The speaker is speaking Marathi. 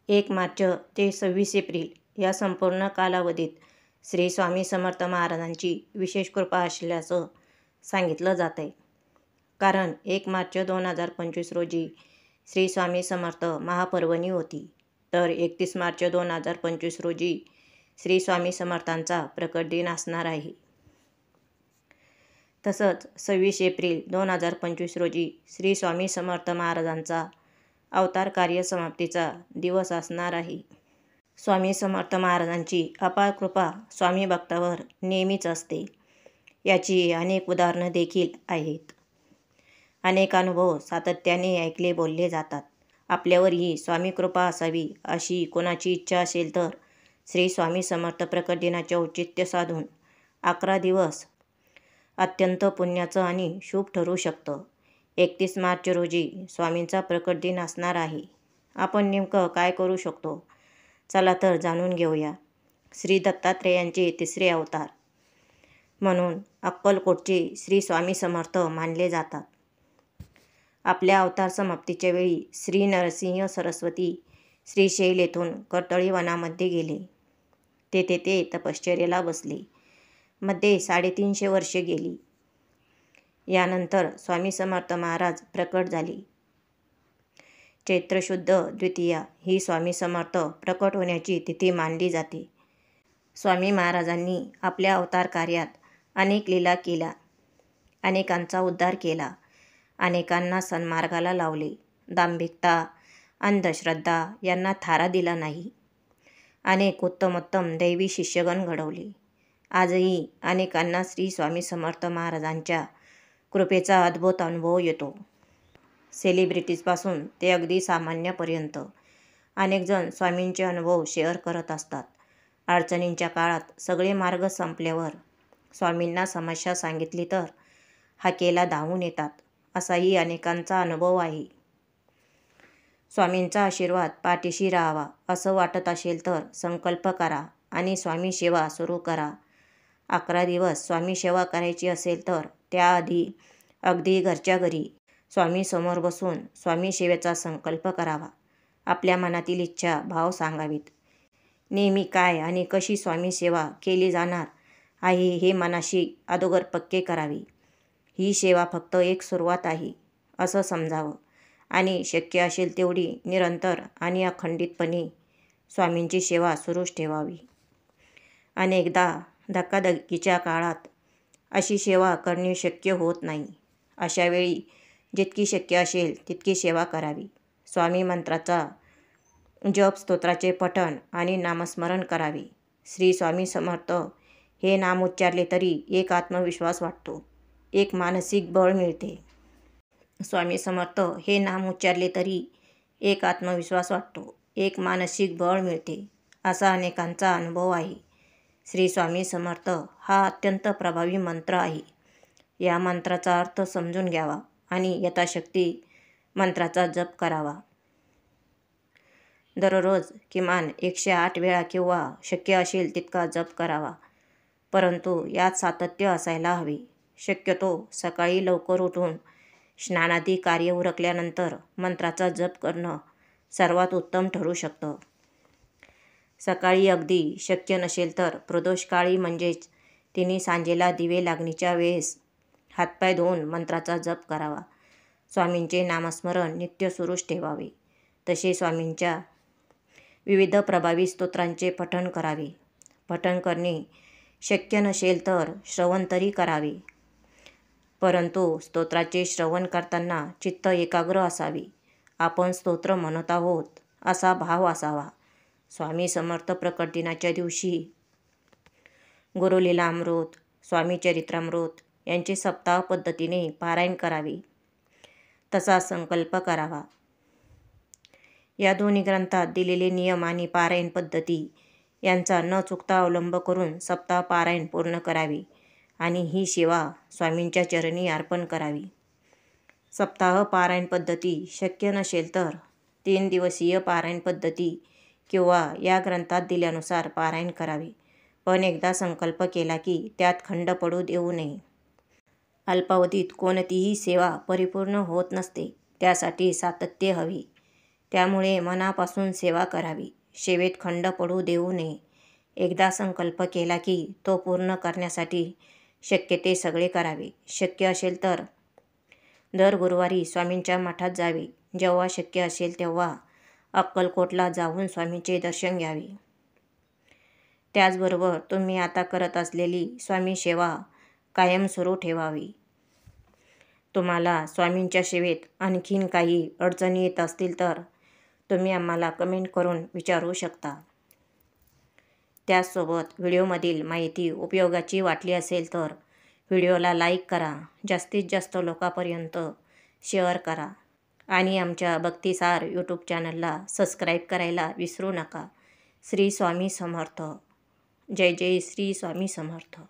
1 मार्च ते 26 एप्रिल या संपूर्ण कालावधीत श्री स्वामी समर्थ महाराजांची विशेष कृपा असल्याचं सांगितलं जात आहे. कारण 1 मार्च 2025 रोजी श्री स्वामी समर्थ महापर्वणी होती, तर 31 मार्च 2025 रोजी श्री स्वामी समर्थांचा प्रकट दिन असणार आहे. तसंच 26 एप्रिल 2025 रोजी श्री स्वामी समर्थ महाराजांचा अवतार कार्य समाप्तीचा दिवस असणार आहे. स्वामी समर्थ महाराजांची अपार कृपा स्वामी भक्तावर नेहमीच असते. याची अनेक उदाहरणं देखील आहेत. अनेक अनुभव सातत्याने ऐकले बोलले जातात. आपल्यावरही स्वामी कृपा असावी अशी कोणाची इच्छा असेल तर श्री स्वामी समर्थ प्रकट दिनाचे औचित्य साधून 11 दिवस अत्यंत पुण्याचं आणि शुभ ठरू शकतं. 31 मार्च रोजी स्वामींचा प्रकट दिन असणार आहे. आपण नेमकं काय करू शकतो? चला तर जाणून घेऊया. श्री दत्तात्रेयांचे 3रे अवतार म्हणून अक्कलकोटचे श्री स्वामी समर्थ मानले जातात. आपल्या अवतार समाप्तीच्या वेळी श्री नरसिंह सरस्वती श्रीशैल येथून कर्तळी वनामध्ये गेले. तेथे ते तपश्चर्येला बसले. मध्ये 350 वर्षे गेली. यानंतर स्वामी समर्थ महाराज प्रकट झाले. चैत्र शुद्ध द्वितीया ही स्वामी समर्थ प्रकट होण्याची तिथी मानली जाते. स्वामी महाराजांनी आपल्या अवतार कार्यात अनेक लीला केल्या, अनेकांचा उद्धार केला, अनेकांना सन्मार्गाला लावले. दांभिकता, अंधश्रद्धा यांना थारा दिला नाही. अनेक उत्तमोत्तम दैवी शिष्यगण घडवले. आजही अनेकांना श्री स्वामी समर्थ महाराजांच्या कृपेचा अद्भुत अनुभव येतो. सेलिब्रिटीजपासून ते अगदी सामान्यापर्यंत अनेक जण स्वामींचे अनुभव शेअर करत असतात. अडचणींच्या काळात सगळे मार्ग संपल्यावर स्वामींना समस्या सांगितली तर हाकेला धावून येतात, असाही अनेकांचा अनुभव आहे. स्वामींचा आशीर्वाद पाठीशी राहावा असं वाटत असेल तर संकल्प करा आणि स्वामी सेवा सुरू करा. 11 दिवस स्वामी सेवा करायची असेल तर त्याआधी अगदी घरच्या घरी स्वामी समोर बसून स्वामी सेवेचा संकल्प करावा. आपल्या मनातील इच्छा, भाव सांगावीत. नेहमी काय आणि कशी स्वामी सेवा केली जाणार आहे हे मनाशी अगोदर पक्के करावे. ही सेवा फक्त एक सुरुवात आहे असं समजावं आणि शक्य असेल तेवढी निरंतर आणि अखंडितपणे स्वामींची सेवा सुरूच ठेवावी. अनेकदा धकाधकीच्या काळात अशी सेवा करणे शक्य होत नाही. अशा वेळी जितकी शक्य असेल तितकी सेवा करावी. स्वामी मंत्राचा जप, स्तोत्राचे पठण आणि नामस्मरण करावे. श्री स्वामी समर्थ हे नाम उच्चारले तरी एक आत्मविश्वास वाटतो, एक मानसिक बळ मिळते. स्वामी समर्थ हे नाम उच्चारले तरी एक आत्मविश्वास वाटतो, एक मानसिक बळ मिळते, असा अनेकांचा अनुभव आहे. श्री स्वामी समर्थ हा अत्यंत प्रभावी मंत्र आहे. या मंत्राचा अर्थ समजून घ्यावा आणि यथाशक्ती मंत्राचा जप करावा. दररोज किमान 108 वेळा किंवा शक्य असेल तितका जप करावा. परंतु यात सातत्य असायला हवे. शक्यतो सकाळी लवकर उठून स्नानादी कार्य उरकल्यानंतर मंत्राचा जप करणं सर्वात उत्तम ठरू शकतं. सकाळी अगदी शक्य नसेल तर प्रदोषकाळी म्हणजेच तिन्ही सांजेला दिवे लागणीच्या वेळेस हातपाय धुवून मंत्राचा जप करावा. स्वामींचे नामस्मरण नित्य सुरूच ठेवावे. तसे स्वामींच्या विविध प्रभावी स्तोत्रांचे पठण करावे. पठण करणे शक्य नसेल तर श्रवण तरी करावे. परंतु स्तोत्राचे श्रवण करताना चित्त एकाग्र असावे. आपण स्तोत्र म्हणत आहोत असा भाव असावा. स्वामी समर्थ प्रकट दिनाच्या दिवशी गुरुलीलामृत, स्वामी चरित्रामृत यांचे सप्ताह पद्धतीने पारायण करावे. तसा संकल्प करावा. या दोन्ही ग्रंथात दिलेले नियम आणि पारायण पद्धती यांचा न चुकता अवलंब करून सप्ताह पारायण पूर्ण करावे आणि ही सेवा स्वामींच्या चरणी अर्पण करावी. सप्ताह पारायण पद्धती शक्य नसेल तर 3 दिवसीय पारायण पद्धती किंवा या ग्रंथात दिल्यानुसार पारायण करावे. पण एकदा संकल्प केला की त्यात खंड पडू देऊ नये. अल्पावधीत कोणतीही सेवा परिपूर्ण होत नसते. त्यासाठी सातत्य हवे. त्यामुळे मनापासून सेवा करावी. सेवेत खंड पडू देऊ नये. एकदा संकल्प केला की तो पूर्ण करण्यासाठी शक्य ते सगळे करावे. शक्य असेल तर दर गुरुवारी स्वामींच्या मठात जावे. जेव्हा शक्य असेल तेव्हा अक्कलकोटला जाऊन स्वामींचे दर्शन घ्यावे. त्याचबरोबर तुम्ही आता करत असलेली स्वामी सेवा कायम सुरू ठेवावी. तुम्हाला स्वामींच्या सेवेत आणखीन काही अडचणी येत असतील तर तुम्ही आम्हाला कमेंट करून विचारू शकता. त्याचसोबत व्हिडिओमधील माहिती उपयोगाची वाटली असेल तर व्हिडिओला लाईक करा, जास्तीत जास्त लोकांपर्यंत शेअर करा आणि आमच्या भक्तिसार यूट्यूब चॅनलला सबस्क्राईब करायला विसरू नका. श्री स्वामी समर्थ. जय जय श्री स्वामी समर्थ.